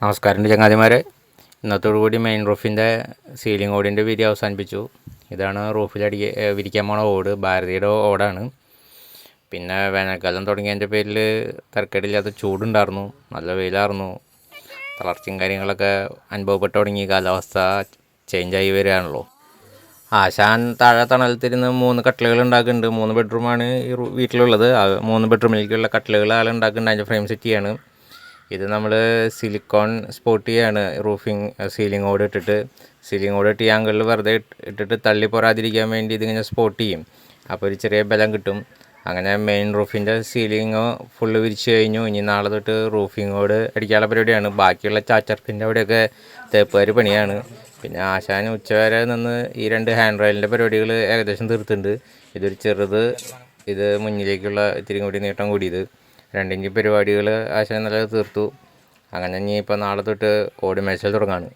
നമസ്കാരം ചങ്ങാതിമാരെ. ഇന്നത്തോടുകൂടി main റൂഫിൻ്റെ ceiling ഓടിൻ്റെ video അവസാനിപ്പിച്ചു. ഇതാണ് വിരിക്കാൻ പോണ ഓട്. ഭാരതിയുടെ ഓടാണ്. പിന്നെ വേനൽക്കാലം തുടങ്ങിയതിൻ്റെ പേരിൽ തരക്കേടില്ലാത്ത ചൂടുണ്ടായിരുന്നു, നല്ല വെയിലായിരുന്നു, തളർച്ചയും കാര്യങ്ങളൊക്കെ അനുഭവപ്പെട്ടു തുടങ്ങി. കാലാവസ്ഥ ചേഞ്ചായി വരികയാണല്ലോ. ആശാൻ താഴെ തണലത്തിരുന്ന് 3 കട്ടിലുകൾ ഉണ്ടാക്കുന്നുണ്ട്. 3 ബെഡ്റൂമാണ് ഈ വീട്ടിലുള്ളത്. 3 ബെഡ്റൂമിലേക്കുള്ള കട്ടിലുകൾ ആൾ ഉണ്ടാക്കുന്നുണ്ട്. അതിൻ്റെ ഫ്രെയിം സെറ്റ് ചെയ്യാണ്. ഇത് നമ്മൾ സിലിക്കോൺ സ്പോട്ട് ചെയ്യാണ്. സീലിംഗ് ഓട് ഇട്ട് ഈ ആംഗിളിൽ വെറുതെ ഇട്ടിട്ട് തള്ളി പോരാതിരിക്കാൻ വേണ്ടി ഇതിങ്ങനെ സ്പോട്ട് ചെയ്യും. അപ്പോൾ ഒരു ചെറിയ ബലം കിട്ടും. അങ്ങനെ മെയിൻ റൂഫിൻ്റെ സീലിംഗ് ഫുള്ള് വിരിച്ച് കഴിഞ്ഞു. ഇനി നാളെ തൊട്ട് റൂഫിംഗ് ഓട് അടിക്കാനുള്ള പരിപാടിയാണ്. ബാക്കിയുള്ള ചാച്ചർപ്പിൻ്റെ അവിടെയൊക്കെ തേപ്പുകാർ പണിയാണ്. പിന്നെ ആശാൻ ഉച്ചവരെ നിന്ന് ഈ 2 ഹാൻഡ് റെയിലിൻ്റെ പരിപാടികൾ ഏകദേശം തീർത്തിട്ടുണ്ട്. ഇതൊരു ചെറുത്, ഇത് മുന്നിലേക്കുള്ള ഇത്തിരി കൂടി നീട്ടം കൂടിയത്. 2 ഇഞ്ച് പരിപാടികൾ ആശാൻ നല്ല തീർത്തു. അങ്ങനെ ഇനി ഇപ്പോൾ നാളെ തൊട്ട് ഓട് മേച്ചൽ തുടങ്ങാണ്.